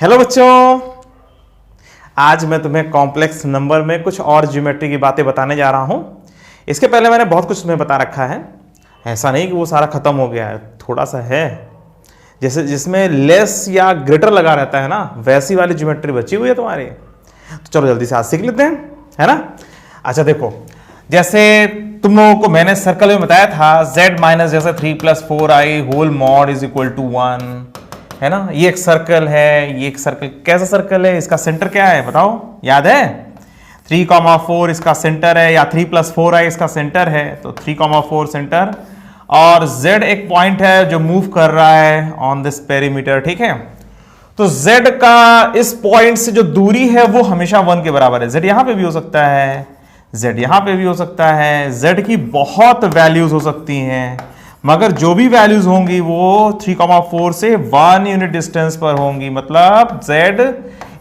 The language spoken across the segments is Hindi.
हेलो बच्चों, आज मैं तुम्हें कॉम्प्लेक्स नंबर में कुछ और ज्योमेट्री की बातें बताने जा रहा हूं। इसके पहले मैंने बहुत कुछ तुम्हें बता रखा है, ऐसा नहीं कि वो सारा खत्म हो गया है, थोड़ा सा है। जैसे जिसमें लेस या ग्रेटर लगा रहता है ना, वैसी वाली ज्योमेट्री बची हुई है तुम्हारी। तो चलो जल्दी से आज सीख लेते हैं, है ना। अच्छा देखो, जैसे तुम लोगों को मैंने सर्कल में बताया था z माइनस जैसे 3 + 4i whole mod is equal to 1, है ना। ये एक सर्कल है, ये एक सर्कल कैसा सर्कल है, इसका सेंटर क्या है बताओ, याद है? 3,4 इसका सेंटर है, या 3 + 4i इसका सेंटर है, तो 3,4 सेंटर, और z एक पॉइंट है जो मूव कर रहा है ऑन दिस पेरीमीटर, ठीक है। तो z का इस पॉइंट से जो दूरी है वो हमेशा 1 के बराबर है। z यहां पे भी हो सकता है, z यहां पे भी हो सकता है, z की बहुत वैल्यूज हो सकती हैं, मगर जो भी वैल्यूज होंगी वो 3,4 से 1 यूनिट डिस्टेंस पर होंगी। मतलब z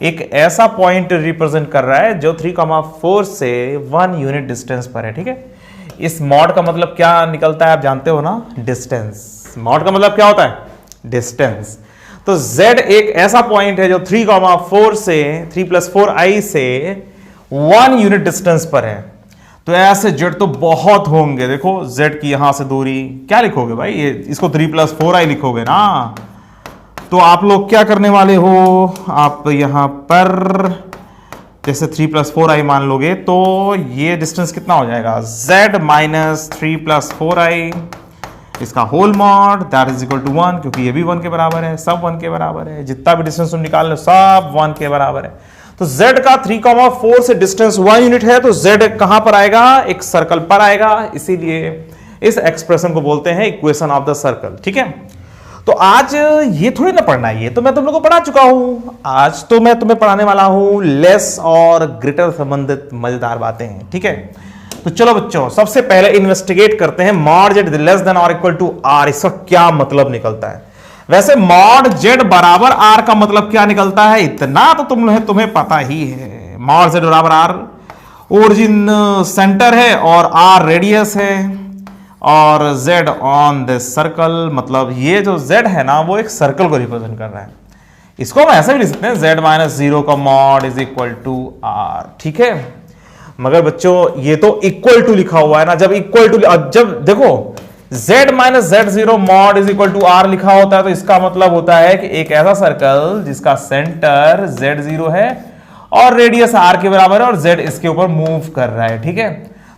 एक ऐसा पॉइंट रिप्रेजेंट कर रहा है जो 3,4 से 1 यूनिट डिस्टेंस पर है, ठीक है। इस मॉड का मतलब क्या निकलता है, आप जानते हो ना, डिस्टेंस। मॉड का मतलब क्या होता है, डिस्टेंस। तो z एक ऐसा पॉइंट है जो 3,4 से 3 + 4i से 1 यूनिट डिस्टेंस पर है। तो ऐसे z तो बहुत होंगे। देखो z की यहां से दूरी क्या लिखोगे भाई, ये इसको 3 + 4i लिखोगे ना। तो आप लोग क्या करने वाले हो, आप यहां पर जैसे 3 + 4i मान लोगे तो ये डिस्टेंस कितना हो जाएगा, z माइनस 3 + 4i इसका whole mod that is equal to 1, क्योंकि ये भी 1 के बराबर है, सब 1 के बराबर है, जितना भी डिस्टेंस तुम निकाल लो सब 1 के बराबर है। तो z का 3,4 से डिस्टेंस 1 यूनिट है, तो z कहां पर आएगा, एक सर्कल पर आएगा। इसीलिए इस एक्सप्रेशन को बोलते हैं इक्वेशन ऑफ द सर्कल, ठीक है। तो आज ये थोड़ी ना पढ़ना है, ये तो मैं तुम लोगों को पढ़ा चुका हूं। आज तो मैं तुम्हें पढ़ाने वाला हूं लेस और ग्रेटर संबंधित मजेदार बातें, ठीक है। तो चलो बच्चों, सबसे पहले इन्वेस्टिगेट करते हैं मॉड z लेस देन और इक्वल टू r, इसका क्या मतलब निकलता है। वैसे मॉड z बराबर r का मतलब क्या निकलता है, इतना तो तुम्हें पता ही है। मॉड z बराबर r ओरिजिन सेंटर है और r रेडियस है, और z ऑन दिस सर्कल, मतलब ये जो z है ना वो एक सर्कल को रिप्रेजेंट कर रहा है। इसको हम ऐसे भी लिख सकते हैं z - 0 का mod is equal to r, ठीक है। मगर बच्चों ये तो इक्वल टू लिखा हुआ है ना, जब इक्वल टू, जब देखो z - z0 mod is equal to r लिखा होता है तो इसका मतलब होता है कि एक ऐसा सर्कल जिसका सेंटर z0 है और रेडियस r के बराबर है और z इसके ऊपर मूव कर रहा है, ठीक है।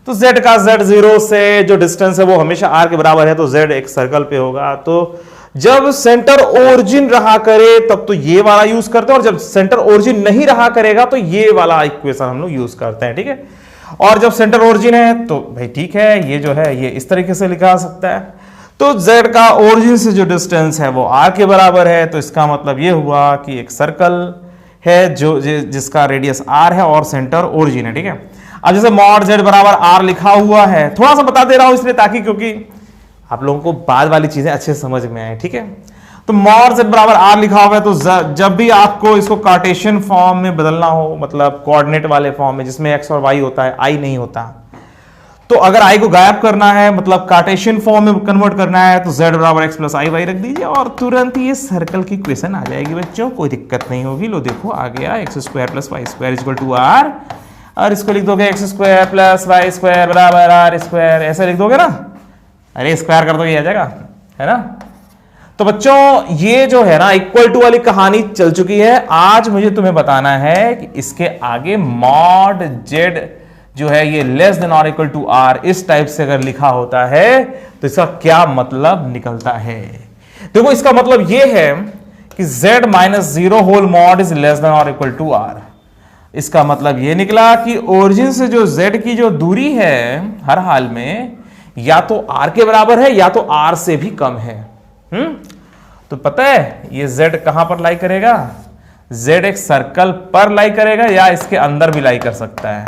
तो z का z0 से जो डिस्टेंस है वो हमेशा r के बराबर है, तो z एक सर्कल पे होगा। तो जब सेंटर ओरिजिन रहा करे तब तो ये वाला यूज करते हैं, और जब सेंटर ओरिजिन नहीं रहा करेगा तो ये वाला इक्वेशन हम लोग यूज करते हैं, ठीक है। और जब सेंटर ओरिजिन है तो भाई ठीक है, ये जो है ये इस तरीके से लिखा सकता है। तो z का ओरिजिन से जो डिस्टेंस है वो r के बराबर है, तो इसका मतलब ये हुआ कि एक सर्कल है जो जिसका रेडियस r है और सेंटर ओरिजिन है, ठीक है। अब जैसे मॉड z बराबर r लिखा हुआ है, थोड़ा सा बता दे रहा हूं इसलिए ताकि क्योंकि आप लोगों को बाद वाली चीजें अच्छे से समझ में आए, ठीक है। तो मॉड z बराबर r लिखा हुआ है, तो जब भी आपको इसको कार्टेशियन फॉर्म में बदलना हो, मतलब कोऑर्डिनेट वाले फॉर्म में जिसमें x और y होता है, i नहीं होता, तो अगर i को गायब करना है, मतलब कार्टेशियन फॉर्म में कन्वर्ट करना है, तो z बराबर x + iy रख दीजिए और तुरंत ही ये सर्कल की इक्वेशन आ जाएगी बच्चों, कोई दिक्कत नहीं होगी। लो देखो आ गया, x² + y² = r, और इसको लिख दोगे x² + y² बराबर r², ऐसे लिख दोगे ना, अरे स्क्वायर कर दो ये आ जाएगा, है ना। तो बच्चों ये जो है ना इक्वल टू वाली कहानी चल चुकी है। आज मुझे तुम्हें बताना है कि इसके आगे मॉड z जो है ये लेस देन और इक्वल टू r इस टाइप से अगर लिखा होता है तो इसका क्या मतलब निकलता है। देखो इसका मतलब ये है कि z - 0 whole mod is less than और इक्वल टू r। इसका मतलब ये निकला कि ओरिजिन से जो z की जो दूरी है हर हाल में या तो r के बराबर है या तो r से भी कम है। तो पता है ये z कहां पर लाई करेगा, z एक सर्कल पर लाई करेगा या इसके अंदर भी लाई कर सकता है।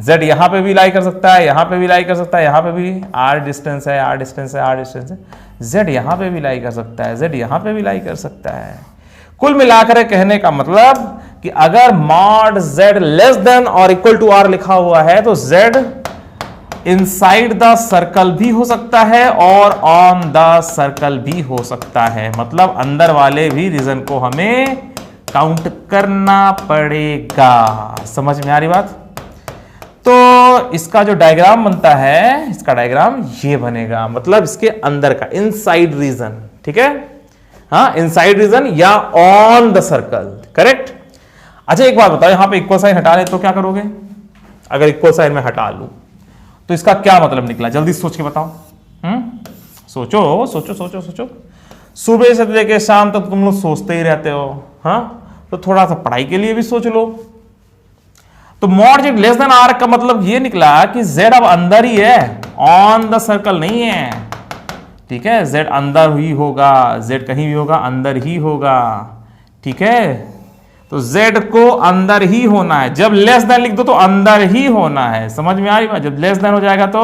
z यहां पे भी लाई कर सकता है, यहां पे भी लाई कर सकता है, यहां पे भी r डिस्टेंस है, r डिस्टेंस है, r डिस्टेंस है, z यहां पे भी लाई कर सकता है, z यहां पे भी लाई कर सकता है। कुल मिलाकर कहने का मतलब कि अगर मॉड z लेस देन और इक्वल टू r लिखा हुआ है तो z इनसाइड द सर्कल भी हो सकता है और ऑन द सर्कल भी हो सकता है, मतलब अंदर वाले भी रीजन को हमें काउंट करना पड़ेगा। समझ में आ रही बात? तो इसका जो डायग्राम बनता है, इसका डायग्राम ये बनेगा, मतलब इसके अंदर का इनसाइड रीजन, ठीक है, हाँ, इनसाइड रीजन या ऑन द सर्कल, करेक्ट। अच्छा एक बात बताओ, यहां पे इक्वल साइन हटा ले तो क्या करोगे? अगर इक्वल साइन में हटा लूं तो इसका क्या मतलब निकला? जल्दी सोच के बताओ। सोचो सोचो सोचो सोचो। सुबह से लेके शाम तक तुम लोग सोचते ही रहते हो, हाँ, तो थोड़ा सा पढ़ाई के लिए भी सोच लो। तो mod Z less than R का मतलब ये निकला कि जेड अब अंदर ही है, ऑन द सर्कल नहीं है, ठीक है। जेड अंदर ही होगा, जेड कहीं भी होगा, अंदर ही होगा, ठीक है। तो जेड को अंदर ही होना है। जब लेस देन लिख दो तो अंदर ही होना है। समझ में आ रही बात? जब लेस देन हो जाएगा तो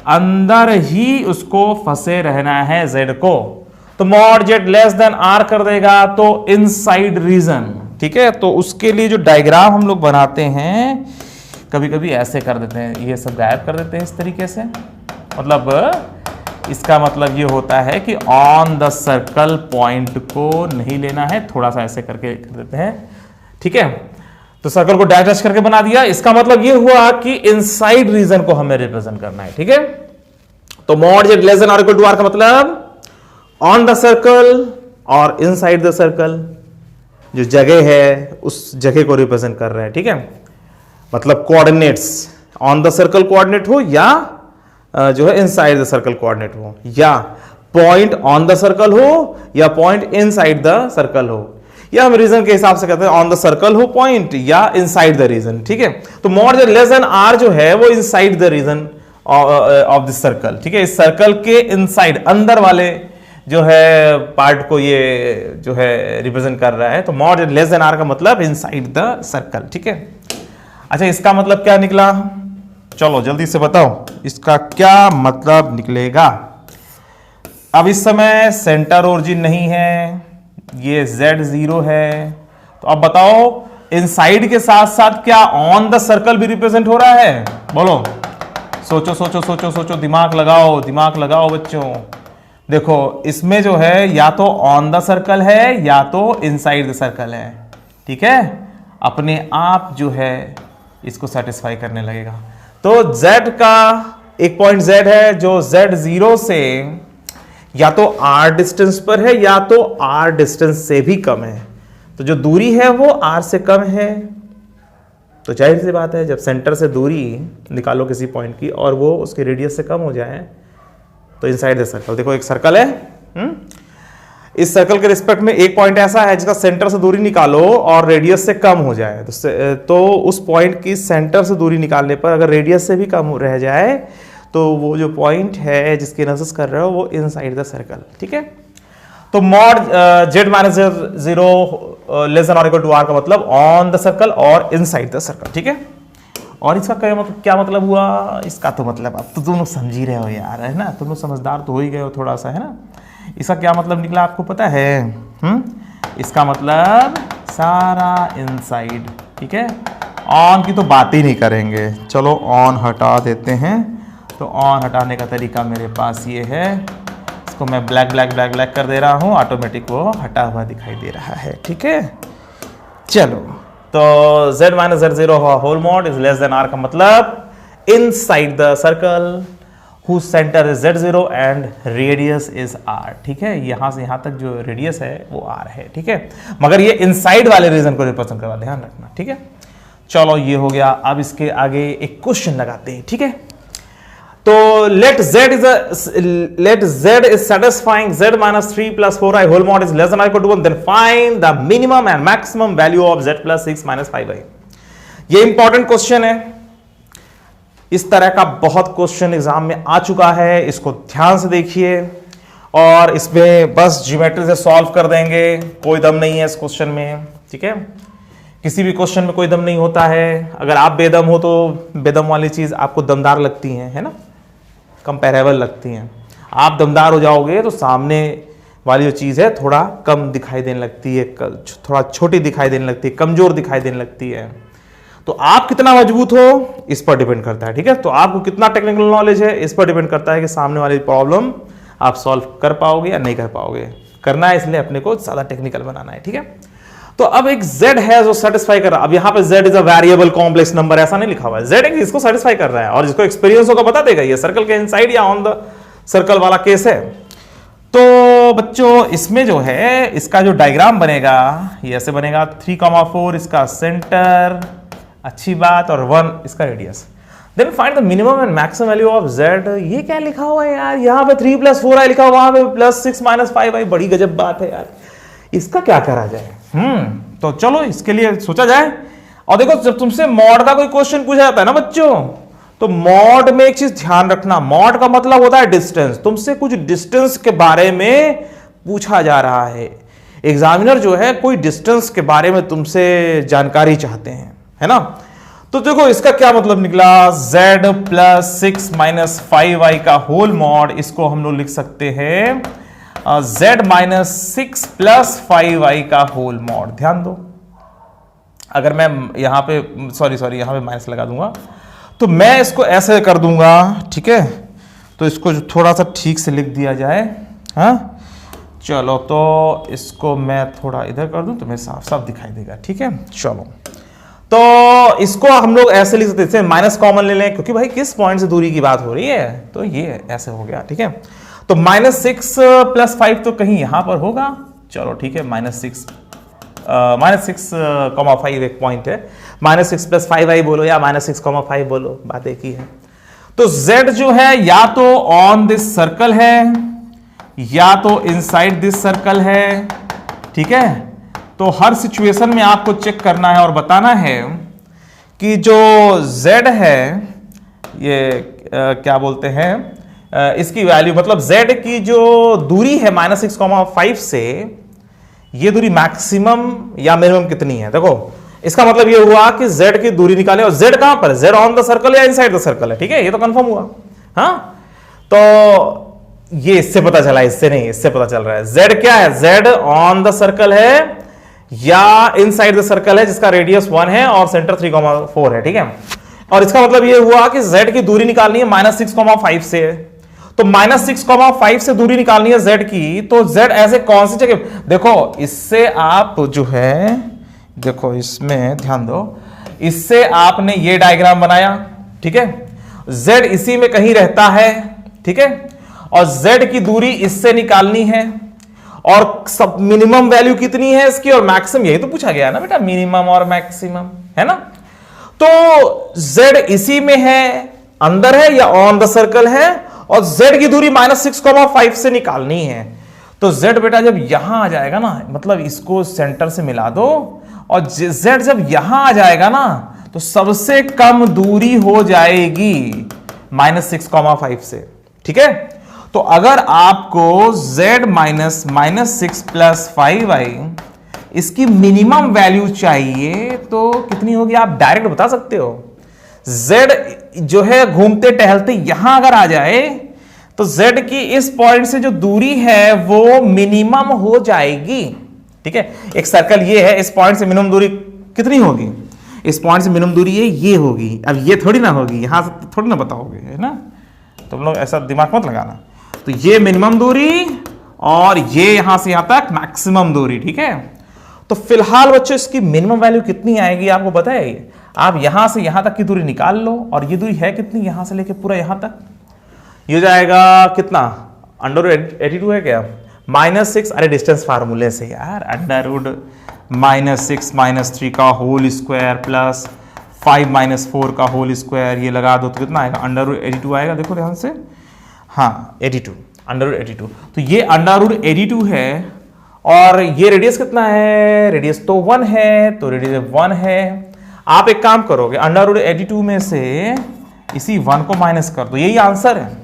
अंदर ही उसको फंसे रहना है जेड को। तो mod Z less than R कर देगा तो इनसाइड रीजन, ठीक है। तो उसके लिए जो डायग्राम हम लोग बनाते हैं, कभी कभी ऐसे कर देते हैं, ये सब गायब कर देते हैं इस तरीके से। मतलब इसका मतलब ये होता है कि ऑन द सर्कल पॉइंट को नहीं लेना है, थोड़ा सा ऐसे करके कर देते हैं, ठीक है। तो सर्कल को डैश डैश करके बना दिया। इसका मतलब ये हुआ कि इनसाइड रीजन को हमें रिप्रेजेंट करना है, ठीक है। तो mod Z less than R equal to R का मतलब ऑन द सर्कल और इनसाइड द सर्कल, जो जगह है उस जगह को रिप्रेजेंट कर रहे हैं, ठीक है। मतलब coordinates on the circle coordinate हो या जो है इनसाइड द सर्कल कोऑर्डिनेट हो, या पॉइंट ऑन द सर्कल हो या पॉइंट इनसाइड द सर्कल हो, या हम रीजन के हिसाब से कहते हैं ऑन द सर्कल हो पॉइंट या इनसाइड द रीजन, ठीक है। तो mod Z less than R जो है वो inside the region of this circle, ठीक है। इस सर्कल के इनसाइड अंदर वाले जो है पार्ट को ये जो है रिप्रेजेंट कर रहा है। तो mod Z less than R का मतलब इनसाइड द सर्कल, ठीक है। अच्छा इसका मतलब क्या निकला? चलो जल्दी से बताओ इसका क्या मतलब निकलेगा। अब इस समय सेंटर ओरिजिन नहीं है, ये Z0 है, तो अब बताओ इनसाइड के साथ साथ क्या ऑन द सर्कल भी रिप्रेजेंट हो रहा है? बोलो, सोचो सोचो सोचो सोचो, दिमाग लगाओ बच्चों। देखो इसमें जो है या तो ऑन द सर्कल है या तो इनसाइड द सर्कल है, ठीक है। अपने आप जो है इसको सेटिस्फाई करने लगेगा। तो Z का एक पॉइंट Z है जो Z0 से या तो R डिस्टेंस पर है या तो R डिस्टेंस से भी कम है। तो जो दूरी है वो R से कम है। तो जाहिर सी बात है जब सेंटर से दूरी निकालो किसी पॉइंट की और वो उसके रेडियस से कम हो जाए तो इनसाइड द सर्कल। देखो एक सर्कल है, इस सर्कल के रिस्पेक्ट में एक पॉइंट ऐसा है जिसका सेंटर से दूरी निकालो और रेडियस से कम हो जाए, तो उस पॉइंट की सेंटर से दूरी निकालने पर अगर रेडियस से भी कम रह जाए तो वो जो पॉइंट है जिसकी एनालिसिस कर रहे हो वो इनसाइड द सर्कल, ठीक है। तो mod Z minus zero less than और इक्वल टू आर का मतलब ऑन द सर्कल और इनसाइड द सर्कल, ठीक है। और इसका क्या मतलब हुआ? इसका तो मतलब अब तो तुम लोग समझ ही रहे हो यार, है ना, तुम लोग समझदार तो हो ही गए हो थोड़ा सा, है ना। इसका क्या मतलब निकला आपको पता है? इसका मतलब सारा इनसाइड, ठीक है। ऑन की तो बात ही नहीं करेंगे, चलो ऑन हटा देते हैं। तो ऑन हटाने का तरीका मेरे पास ये है, इसको मैं ब्लैक ब्लैक ब्लैक ब्लैक कर दे रहा हूँ, ऑटोमेटिक वो हटा हुआ दिखाई दे रहा है, ठीक है। चलो तो z minus Z0 whole mod is less than r का मतलब inside the circle whose center is Z0 and radius is R, ठीक है। यहां से यहां तक जो रेडियस है वो R है, ठीक है। मगर ये इनसाइड वाले रीजन को रिप्रेजेंट करवा, ध्यान रखना, ठीक है। चलो ये हो गया। अब इसके आगे एक क्वेश्चन लगाते हैं, ठीक है। तो let z is satisfying z minus 3 plus 4i whole mod is less than or equal to 1, then find the minimum and maximum value of z plus 6 minus 5i। ये इंपॉर्टेंट क्वेश्चन है, इस तरह का बहुत क्वेश्चन एग्जाम में आ चुका है, इसको ध्यान से देखिए और इसमें बस ज्योमेट्री से सॉल्व कर देंगे, कोई दम नहीं है इस क्वेश्चन में, ठीक है। किसी भी क्वेश्चन में कोई दम नहीं होता है। अगर आप बेदम हो तो बेदम वाली चीज आपको दमदार लगती है ना, कंपेरेबल लगती हैं। आप दमदार हो जाओगे तो सामने वाली जो चीज़ है थोड़ा कम दिखाई देने लगती है, थोड़ा छोटी दिखाई देने लगती है, कमजोर दिखाई देने लगती है। तो आप कितना मजबूत हो इस पर डिपेंड करता है, ठीक है। तो आपको कितना टेक्निकल नॉलेज है इस पर डिपेंड करता है कि सामने वाली प्रॉब्लम आप सॉल्व कर पाओगे या नहीं कर पाओगे। करना है इसलिए अपने को ज़्यादा टेक्निकल बनाना है, ठीक है। तो अब एक z है जो सेटिस्फाई कर रहा है। अब यहां पे z is a variable complex number ऐसा नहीं लिखा हुआ है, z एक इसको सेटिस्फाई कर रहा है और जिसको एक्सपीरियंस होगा बता देगा ये सर्कल के इनसाइड या ऑन द सर्कल वाला केस है। तो बच्चों इसमें जो है इसका जो डायग्राम बनेगा ये ऐसे बनेगा 3,4 इसका सेंटर, अच्छी बात, और 1 इसका radius. Then find the minimum and maximum value of z। ये क्या लिखा हुआ है यार, यहाँ पे 3 + 4i लिखा हुआ, वहां पे +6 - 5i, बड़ी गजब बात है यार, इसका क्या करा जाए? तो चलो इसके लिए सोचा जाए। और देखो जब तुमसे मॉड का कोई क्वेश्चन पूछा जाता है ना बच्चों, तो मॉड में एक चीज ध्यान रखना, मॉड का मतलब होता है डिस्टेंस। तुमसे कुछ डिस्टेंस के बारे में पूछा जा रहा है, एग्जामिनर जो है कोई डिस्टेंस के बारे में तुमसे जानकारी चाहते हैं, है ना। तो देखो इसका क्या मतलब निकला, z + 6 - 5i का होल मॉड, इसको हम लोग लिख सकते हैं z - 6 + 5i का होल मॉड। ध्यान दो, अगर मैं यहां पे सॉरी यहां पे माइनस लगा दूंगा तो मैं इसको ऐसे कर दूंगा, ठीक है। तो इसको थोड़ा सा ठीक से लिख दिया जाए, हाँ चलो, तो इसको मैं थोड़ा इधर कर दूं तो मैं साफ साफ दिखाई देगा, ठीक है। चलो तो इसको हम लोग ऐसे लिख सकते हैं, माइनस कॉमन ले लें क्योंकि भाई किस पॉइंट से दूरी की बात हो रही है, तो ये ऐसे हो गया, ठीक है। तो -6 + 5 तो कहीं यहां पर होगा, चलो ठीक है, -6 -6,5 एक पॉइंट है, -6 + 5i बोलो या -6,5 बोलो, बात एक ही है। तो z जो है या तो ऑन दिस सर्कल है या तो इनसाइड दिस सर्कल है, ठीक है। तो हर सिचुएशन में आपको चेक करना है और बताना है कि जो z है ये क्या बोलते हैं, इसकी वैल्यू मतलब z की जो दूरी है -6,5 से, ये दूरी मैक्सिमम या मिनिमम कितनी है। देखो इसका मतलब ये हुआ कि z की दूरी निकाले, और z कहां पर, z ऑन द सर्कल या इनसाइड द सर्कल है, ठीक है, ये तो कंफर्म हुआ। हाँ तो ये इससे पता चला, इससे नहीं, इससे पता चल रहा है z क्या है, z ऑन द सर्कल है या इनसाइड द सर्कल है जिसका रेडियस 1 है और सेंटर 3,4 है, ठीक है। और इसका मतलब ये हुआ कि z की दूरी निकालनी है -6,5 से, तो -6,5 से दूरी निकालनी है z की, तो z ऐसे कौन सी जगह, देखो इससे आप जो है, देखो इसमें ध्यान दो, इससे आपने ये डायग्राम बनाया, ठीक है, z इसी में कहीं रहता है, ठीक है, और z की दूरी इससे निकालनी है, और सब मिनिमम वैल्यू कितनी है इसकी और मैक्सिमम, यही तो पूछा गया ना बेटा, मिनिमम और मैक्सिमम, है ना। तो z इसी में है, अंदर है या ऑन द सर्कल है, और z की दूरी -6,5 से निकालनी है। तो z बेटा जब यहां आ जाएगा ना, मतलब इसको सेंटर से मिला दो, और z जब यहां आ जाएगा ना तो सबसे कम दूरी हो जाएगी -6,5 से, ठीक है। तो अगर आपको z -6 + 5i इसकी मिनिमम वैल्यू चाहिए तो कितनी होगी, आप डायरेक्ट बता सकते हो। z जो है घूमते टहलते यहां अगर आ जाए तो z की इस पॉइंट से जो दूरी है वो मिनिमम हो जाएगी, ठीक है। एक सर्कल ये है, इस पॉइंट से मिनिमम दूरी कितनी होगी, इस पॉइंट से मिनिमम दूरी ये होगी। अब ये थोड़ी ना होगी, यहां से थोड़ी ना बताओगे, है ना, तुम लोग ऐसा दिमाग मत लगाना। तो ये मिनिमम दूरी और ये यहां से यहां तक मैक्सिमम दूरी, ठीक है। तो फिलहाल बच्चों इसकी मिनिमम वैल्यू कितनी आएगी आपको पता है, आप यहां से यहां तक की दूरी निकाल लो, और ये दूरी है कितनी, यहां से लेके पूरा यहां तक, ये जाएगा कितना, √82 है क्या, -6, अरे डिस्टेंस फार्मूले से यार, √-6 - 3 का होल स्क्वायर प्लस 5 - 4 का होल स्क्वायर, ये लगा दो तो कितना आएगा, √82 आएगा। देखो ध्यान से, हाँ 82, √82। तो ये √82 है, और ये रेडियस कितना है, रेडियस तो 1 है, तो रेडियस 1 है। आप एक काम करोगे, √82 में से इसी 1 को माइनस कर दो, यही आंसर है।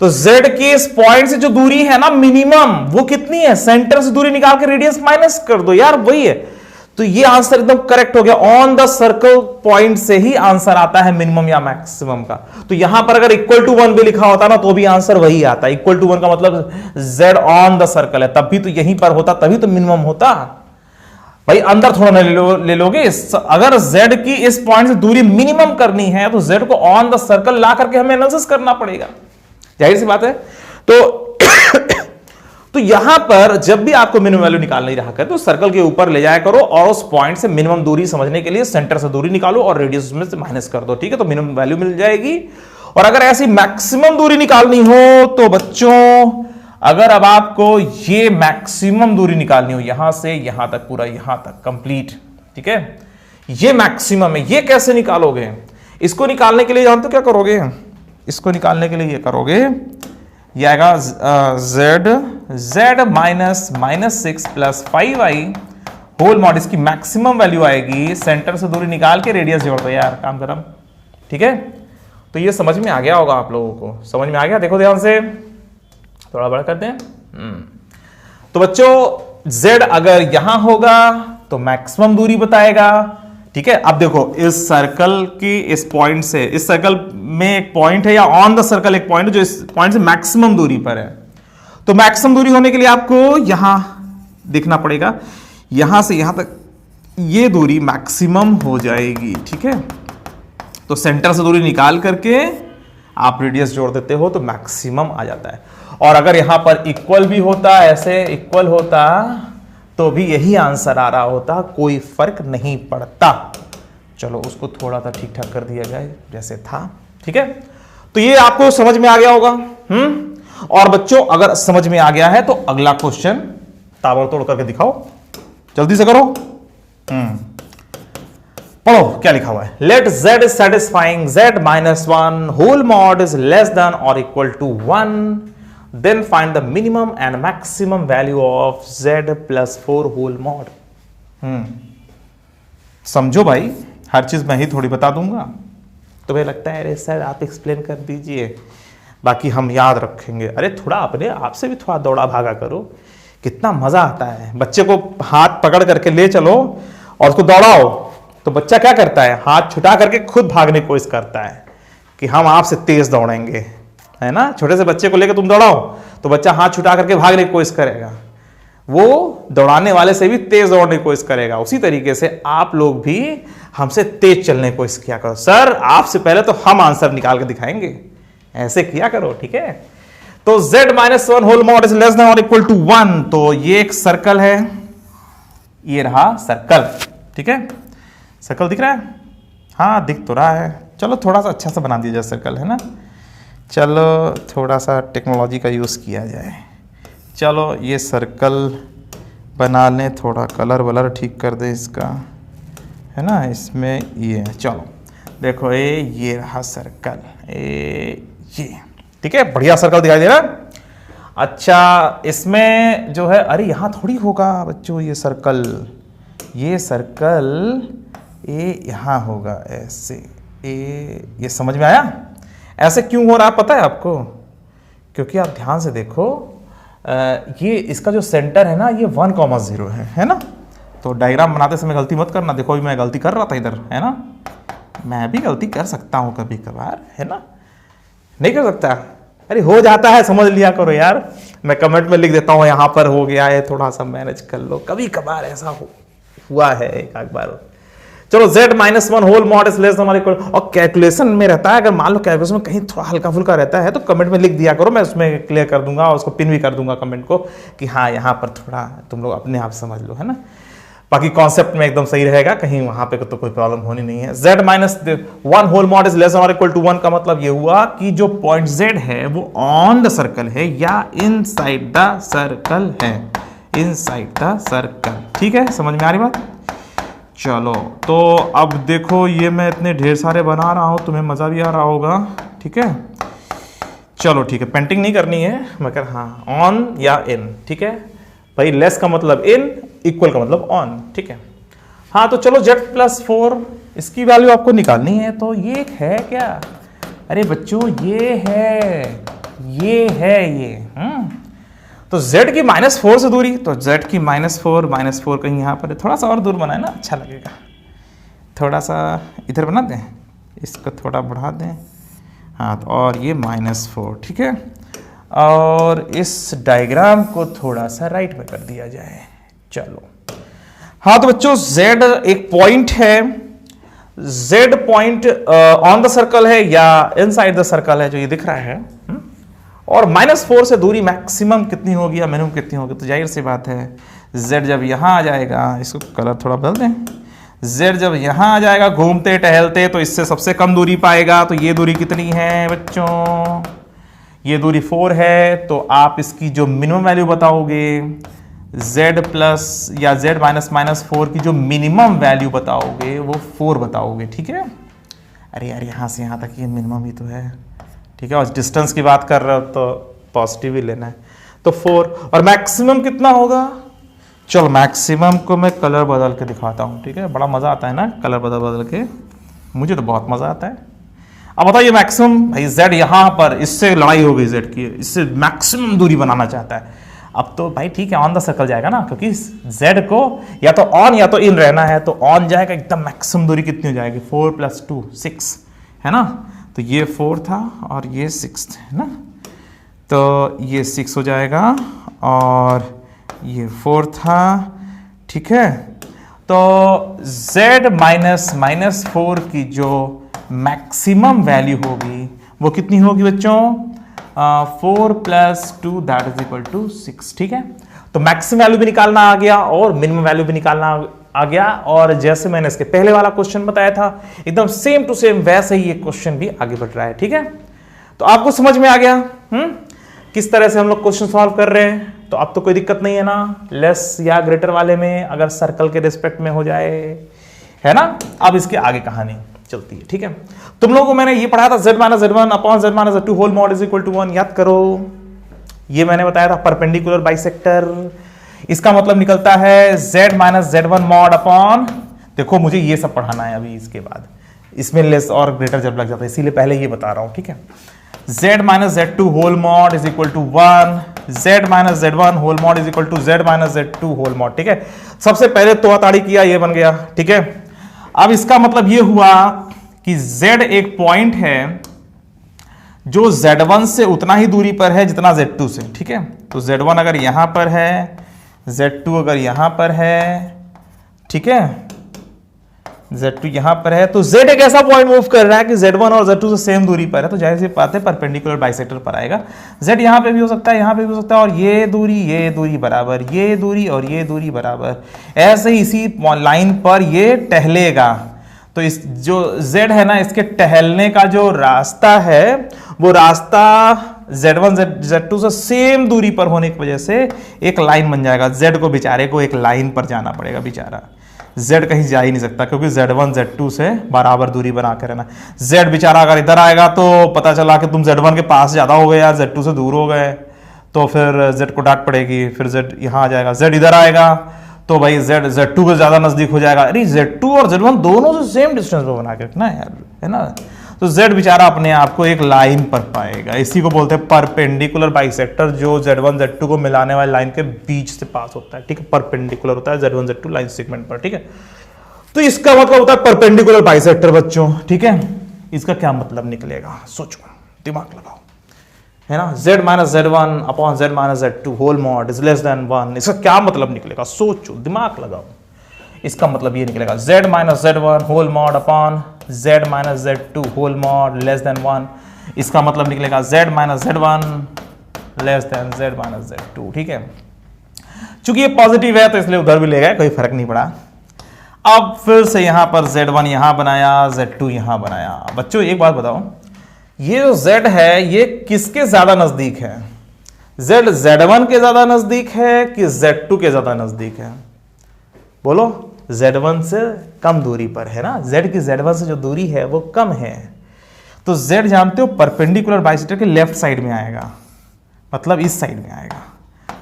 तो z की इस पॉइंट से जो दूरी है ना मिनिमम, वो कितनी है, सेंटर से दूरी निकाल के रेडियस माइनस कर दो यार, वही है। तो ये आंसर एकदम करेक्ट हो गया, ऑन द सर्कल पॉइंट से ही आंसर आता है मिनिमम या मैक्सिमम का। तो यहां पर अगर =1 भी लिखा होता ना तो भी आंसर वही आता, =1 का मतलब z ऑन द सर्कल है, तब भी तो यहीं पर होता, तभी तो मिनिमम होता भाई, अंदर थोड़ा ना ले लोगे। अगर z की इस पॉइंट से दूरी मिनिमम करनी है तो z को ऑन द सर्कल ला करके हमें एनालिसिस करना पड़ेगा, जाहिर सी बात है। तो तो यहां पर जब भी आपको मिनिमम वैल्यू निकालनी रहा करे तो सर्कल के ऊपर ले जाया करो और उस पॉइंट से मिनिमम दूरी समझने के लिए सेंटर से दूरी निकालो और रेडियस में से माइनस कर दो, ठीक है, तो मिनिमम वैल्यू मिल जाएगी। और अगर ऐसी मैक्सिमम दूरी निकालनी हो तो बच्चों, अगर अब आपको ये मैक्सिमम दूरी निकालनी हो यहां से यहां तक, पूरा यहां तक कंप्लीट, ठीक है, ये मैक्सिमम है, ये कैसे निकालोगे? इसको निकालने के लिए जानते हो क्या करोगे? इसको निकालने के लिए ये करोगे, ये आएगा z minus 6 plus 5i whole mod, इसकी मैक्सिमम वैल्यू आएगी, सेंटर से दूरी निकाल के रेडियस जोड़ दो यार, काम खत्म, ठीक है। तो ये समझ में आ गया होगा आप लोगों को, समझ में आ गया? देखो ध्यान से, थोड़ा बड़ा करते हैं। तो बच्चों z अगर यहां होगा तो मैक्सिमम दूरी बताएगा, ठीक है। अब देखो इस सर्कल की इस पॉइंट से, इस सर्कल में एक पॉइंट है या ऑन द सर्कल एक पॉइंट है जो इस पॉइंट से मैक्सिमम दूरी पर है, तो मैक्सिमम दूरी होने के लिए आपको यहां देखना पड़ेगा, यहां से यहां तक ये दूरी मैक्सिमम हो जाएगी, ठीक है। तो सेंटर से दूरी निकाल करके आप रेडियस जोड़ देते हो तो मैक्सिमम आ जाता है। और अगर यहां पर इक्वल भी होता, ऐसे इक्वल होता तो भी यही आंसर आ रहा होता, कोई फर्क नहीं पड़ता। चलो उसको थोड़ा सा ठीक ठाक कर दिया जाए जैसे था, ठीक है। तो ये आपको समझ में आ गया होगा। और बच्चों अगर समझ में आ गया है तो अगला क्वेश्चन ताबड़तोड़ करके दिखाओ, जल्दी से करो। पढ़ो क्या लिखा हुआ है। Let z is satisfying z minus 1 whole mod is less than और equal to 1, then find the minimum and maximum value of z plus 4 whole mod। समझो भाई, हर चीज मैं ही थोड़ी बता दूंगा, तुम्हें लगता है अरे सर आप एक्सप्लेन कर दीजिए बाकी हम याद रखेंगे। अरे थोड़ा अपने आप से भी थोड़ा दौड़ा भागा करो, कितना मजा आता है। बच्चे को हाथ पकड़ करके ले चलो और उसको दौड़ाओ तो बच्चा क्या करता है, हाथ छुटा करके खुद भागने की कोशिश करता है कि हम आपसे तेज दौड़ेंगे, है ना। छोटे से बच्चे को लेकर तुम दौड़ाओ तो बच्चा हाथ छुटा करके भागने की कोशिश करेगा, वो दौड़ाने वाले से भी तेज दौड़ने की कोशिश करेगा। उसी तरीके से आप लोग भी हमसे तेज चलने की कोशिश किया करो। सर आपसे पहले तो हम आंसर निकाल के दिखाएंगे, ऐसे किया करो, ठीक है। तो z minus 1 whole mod is less than और इक्वल टू 1, तो ये एक सर्कल है, ये रहा सर्कल, ठीक है। सर्कल दिख रहा है? हाँ दिख तो रहा है। चलो थोड़ा सा अच्छा सा बना दिया जाए सर्कल, है ना। चलो थोड़ा सा टेक्नोलॉजी का यूज़ किया जाए। चलो ये सर्कल बना लें, थोड़ा कलर वलर ठीक कर दे इसका, है ना। इसमें ये चलो देखो ये रहा सर्कल, ये ठीक है, बढ़िया सर्कल दिखाई दे रहा। अच्छा इसमें जो है, अरे यहाँ थोड़ी होगा बच्चों ये सर्कल यहाँ होगा ऐसे, ये समझ में आया? ऐसे क्यों हो रहा पता है आपको? क्योंकि आप ध्यान से देखो, ये इसका जो सेंटर है ना ये 1,0 है ना। तो डायग्राम बनाते समय गलती मत करना। देखो मैं गलती कर रहा था इधर, है ना, मैं भी गलती कर सकता हूँ कभी कभार, है ना। नहीं कर सकता? अरे हो जाता है, समझ लिया करो यार। मैं कमेंट में लिख देता हूँ यहाँ पर हो गया है, थोड़ा सा मैनेज कर लो, कभी कभार ऐसा हुआ है एक आध बार। चलो z minus 1 whole mod is less than और इक्वल, और कैलकुलेशन में रहता है, अगर मान लो कैलकुलेशन में कहीं थोड़ा हल्का फुल्का रहता है तो कमेंट में लिख दिया करो, मैं उसमें क्लियर कर दूंगा और उसको पिन भी कर दूंगा कमेंट को कि हाँ यहाँ पर थोड़ा तुम लोग अपने आप समझ लो, है ना। बाकी कॉन्सेप्ट में एकदम सही रहेगा, कहीं वहां पे तो कोई प्रॉब्लम होनी नहीं है। z minus 1 whole mod is less than और इक्वल टू 1 का मतलब ये हुआ कि जो पॉइंट z है वो ऑन द सर्कल है या इनसाइड द सर्कल है, इनसाइड द सर्कल, ठीक है। समझ में आ रही बात? चलो तो अब देखो ये मैं इतने ढेर सारे बना रहा हूँ, तुम्हें मज़ा भी आ रहा होगा, ठीक है। चलो ठीक है, पेंटिंग नहीं करनी है मगर हाँ ऑन या इन, ठीक है भाई। लेस का मतलब इन, इक्वल का मतलब ऑन, ठीक है। हाँ तो चलो z प्लस 4 इसकी वैल्यू आपको निकालनी है, तो ये है क्या? अरे बच्चों ये है तो z की -4 से दूरी, तो z की -4 कहीं यहाँ पर थोड़ा सा और दूर बनाए ना, अच्छा लगेगा। थोड़ा सा इधर बना दें, इसको थोड़ा बढ़ा दें, हाँ तो और ये -4, ठीक है। और इस डायग्राम को थोड़ा सा राइट में कर दिया जाए। चलो हाँ तो बच्चों z एक पॉइंट है, z point on the circle है या इनसाइड द सर्कल है, जो ये दिख रहा है। और -4 से दूरी मैक्सिमम कितनी होगी या मिनिमम कितनी होगी, तो जाहिर सी बात है z जब यहाँ आ जाएगा, इसको कलर थोड़ा बदल दें, z जब यहाँ आ जाएगा घूमते टहलते तो इससे सबसे कम दूरी पाएगा। तो ये दूरी कितनी है बच्चों, ये दूरी 4 है। तो आप इसकी जो मिनिमम वैल्यू बताओगे z प्लस या z -4 की जो मिनिमम वैल्यू बताओगे वो 4 बताओगे, ठीक है। अरे यार यहाँ से यहाँ तक ये मिनिमम ही तो है, ठीक है, और डिस्टेंस की बात कर रहे हो तो पॉजिटिव ही लेना है। तो 4 और मैक्सिमम कितना होगा, चलो मैक्सिमम को मैं कलर बदल के दिखाता हूँ, ठीक है। बड़ा मजा आता है ना कलर बदल बदल के, मुझे तो बहुत मजा आता है। अब बताइए मैक्सिमम, भाई z यहाँ पर इससे लड़ाई हो गई, z की इससे मैक्सिमम दूरी बनाना चाहता है। अब तो भाई ठीक है ऑन द सर्कल जाएगा ना, क्योंकि z को या तो ऑन या तो इन रहना है, तो ऑन जाएगा एकदम। मैक्सिमम दूरी कितनी हो जाएगी, 4 + 2 6 है ना। तो ये 4 था और ये 6 है ना, तो ये 6 हो जाएगा और ये 4 था, ठीक है। तो z -4 की जो मैक्सिमम वैल्यू होगी वो कितनी होगी बच्चों, 4 + 2 = 6, ठीक है। तो मैक्सिमम वैल्यू भी निकालना आ गया और मिनिमम वैल्यू भी निकालना आ गया। और जैसे मैंने इसके पहले वाला क्वेश्चन बताया था एकदम सेम टू सेम वैसे ही ये क्वेश्चन भी आगे बढ़ रहा है, ठीक है। तो आपको समझ में आ गया किस तरह से हम लोग क्वेश्चन सॉल्व कर रहे हैं। तो अब तो कोई दिक्कत नहीं है ना, लेस या ग्रेटर वाले में अगर सर्कल के रिस्पेक्ट में हो जाए, है ना। अब इसके आगे कहानी चलती है, ठीक है। तुम लोगों को मैंने ये पढ़ाया था z - z1 / z - z2 whole mod = 1, याद करो। ये मैंने बताया था परपेंडिकुलर बाइसेक्टर, इसका मतलब निकलता है z - z1 मॉड अपॉन, देखो मुझे ये सब पढ़ाना है अभी, इसके बाद इसमें लेस और ग्रेटर जब लग जाता है, इसीलिए पहले ये बता रहा हूं, ठीक है। z - z2 whole mod = 1, z - z1 whole mod = z - z2 whole mod, ठीक है। सबसे पहले तो ताड़ी किया, ये बन गया, ठीक है। अब इसका मतलब ये हुआ कि z एक पॉइंट है जो z1 से उतना ही दूरी पर है जितना z2 से, ठीक है। तो z1 अगर यहां पर है, z2 अगर यहां पर है, ठीक है, z2 यहां पर है, तो z एक ऐसा पॉइंट मूव कर रहा है कि z1 और z2 से सेम दूरी पर है, तो जाहिर सी बात है परपेंडिकुलर बाइसेक्टर पर आएगा। z यहां पे भी हो सकता है, यहां पे भी हो सकता है, और ये दूरी बराबर, ये दूरी और ये दूरी बराबर, ऐसे ही इसी लाइन पर ये टहलेगा। तो इस जो z है ना, इसके टहलने का जो रास्ता है वो रास्ता z1 z2 से सेम दूरी पर होने की वजह से एक लाइन बन जाएगा। z को बेचारे को एक लाइन पर जाना पड़ेगा, बेचारा z कहीं जा ही नहीं सकता, क्योंकि z1 z2 से बराबर दूरी बना कर रहना। z बेचारा अगर इधर आएगा तो पता चला कि तुम z1 के पास ज्यादा हो गए या z2 से दूर हो गए, तो फिर z को डांट पड़ेगी। फिर z यहां आ जाएगा, z इधर आएगा तो भाई z2 के ज्यादा नजदीक हो जाएगा। अरे z2 और z1 दोनों से सेम डिस्टेंस पे बना के रखना यार, है ना। तो z बेचारा अपने आप को एक लाइन पर पाएगा, इसी को बोलते हैं परपेंडिकुलर बाइसेक्टर, जो z1 z2 को मिलाने वाली लाइन के बीच से पास होता है, ठीक है। परपेंडिकुलर होता है z1 z2 लाइन सेगमेंट पर, ठीक है। तो इसका मतलब होता है परपेंडिकुलर बाइसेक्टर बच्चों, ठीक है। इसका क्या मतलब निकलेगा, सोचो, दिमाग लगाओ, है ना। z - z1 upon z - z2 whole mod = 1, इसका क्या मतलब निकलेगा, सोचो, दिमाग लगाओ। इसका मतलब ये निकलेगा z - z1 whole mod upon z - z2 whole mod < 1। इसका मतलब निकलेगा z - z1 < z - z2, ठीक है। चूंकि ये पॉजिटिव है तो इसलिए उधर भी ले गए, कोई फर्क नहीं पड़ा। अब फिर से यहां पर z1 यहां बनाया, z2 यहां बनाया। बच्चों एक बात बताओ, ये जो z है ये किसके ज्यादा नजदीक है, z z1 के ज्यादा नजदीक है कि z2 के ज्यादा नजदीक है, बोलो। z1 से कम दूरी पर है ना, z की z1 से जो दूरी है वो कम है। तो z जानते हो परपेंडिकुलर बाइसेक्टर के लेफ्ट साइड में आएगा, मतलब इस साइड में आएगा,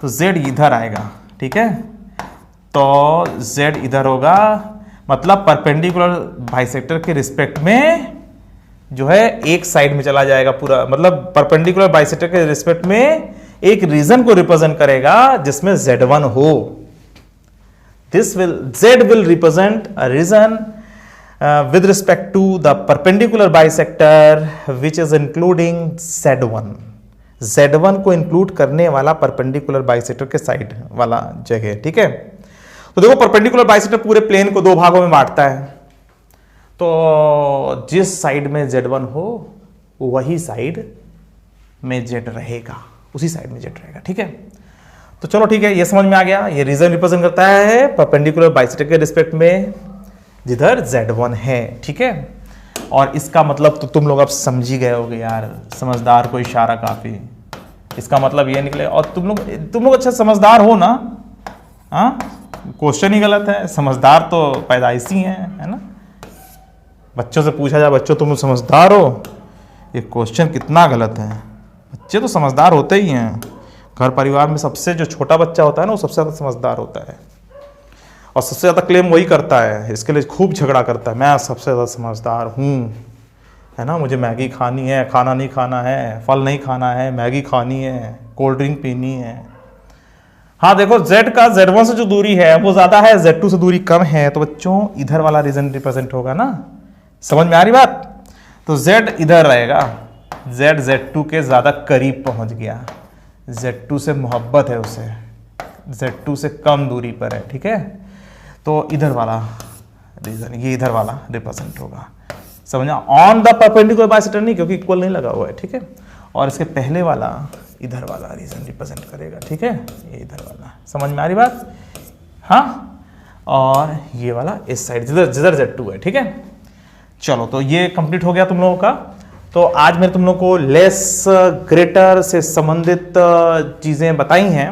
तो z इधर आएगा, ठीक है। तो z इधर होगा, मतलब परपेंडिकुलर बाइसेक्टर के रिस्पेक्ट में जो है एक साइड में चला जाएगा पूरा, मतलब परपेंडिकुलर बाइसेक्टर के रिस्पेक्ट में एक रीजन को रिप्रेजेंट करेगा जिसमें z1 हो। z will represent a region with respect to the perpendicular bisector which is including z1 को इंक्लूड करने वाला परपेंडिकुलर बाइसेक्टर के साइड वाला जगह, ठीक है। तो देखो परपेंडिकुलर बाइसेक्टर पूरे प्लेन को दो भागों में बांटता है, तो जिस साइड में z1 हो वही साइड में जेड रहेगा, उसी साइड में जेड रहेगा। ठीक है, तो चलो ठीक है, ये समझ में आ गया। ये रीजन रिप्रेजेंट करता है परपेंडिकुलर बाइसेक्टर के रिस्पेक्ट में जिधर Z1 है। ठीक है, और इसका मतलब तो तुम लोग अब समझ ही गए होगे यार, समझदार को इशारा काफी। इसका मतलब ये निकले, और तुम लोग अच्छा समझदार हो ना। हाँ, क्वेश्चन ही गलत है, समझदार तो पैदाइशी है ना। बच्चों से पूछा जाए, बच्चों तुम समझदार हो, ये क्वेश्चन कितना गलत है। बच्चे तो समझदार होते ही हैं। घर परिवार में सबसे जो छोटा बच्चा होता है ना, वो सबसे ज़्यादा समझदार होता है, और सबसे ज़्यादा क्लेम वही करता है, इसके लिए खूब झगड़ा करता है, मैं सबसे ज़्यादा समझदार हूँ, है ना, मुझे मैगी खानी है, खाना नहीं खाना है, फल नहीं खाना है, मैगी खानी है, कोल्ड ड्रिंक पीनी है। हाँ देखो, Z का Z1 से जो दूरी है वो ज़्यादा है, Z2 से दूरी कम है, तो बच्चों इधर वाला रीजन रिप्रेजेंट होगा ना। समझ में आ रही बात? तो Z इधर रहेगा, Z Z2 के ज़्यादा करीब पहुँच गया, Z2 से मोहब्बत है उसे, Z2 से कम दूरी पर है। ठीक है, तो इधर वाला रीजन, ये इधर वाला रिप्रेजेंट होगा। समझना, ऑन द परपेंडिकुलर बाइसेक्टर नहीं, क्योंकि इक्वल नहीं लगा हुआ है। ठीक है, और इसके पहले वाला इधर वाला रीजन रिप्रेजेंट करेगा। ठीक है, ये इधर वाला। समझ में आ रही बात? हाँ, और ये वाला इस साइड जिधर Z2 है। ठीक है, चलो तो ये कंप्लीट हो गया तुम लोगों का। तो आज मैंने तुम लोगों को लेस ग्रेटर से संबंधित चीज़ें बताई हैं,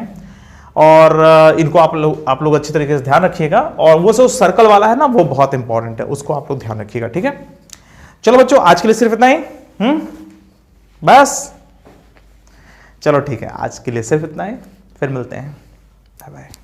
और इनको आप लोग अच्छी तरीके से ध्यान रखिएगा। और वो जो सर्कल वाला है ना, वो बहुत इंपॉर्टेंट है, उसको आप लोग ध्यान रखिएगा। ठीक है, चलो बच्चों, आज के लिए सिर्फ इतना ही। बस चलो ठीक है, आज के लिए सिर्फ इतना ही, फिर मिलते हैं, बाय बाय।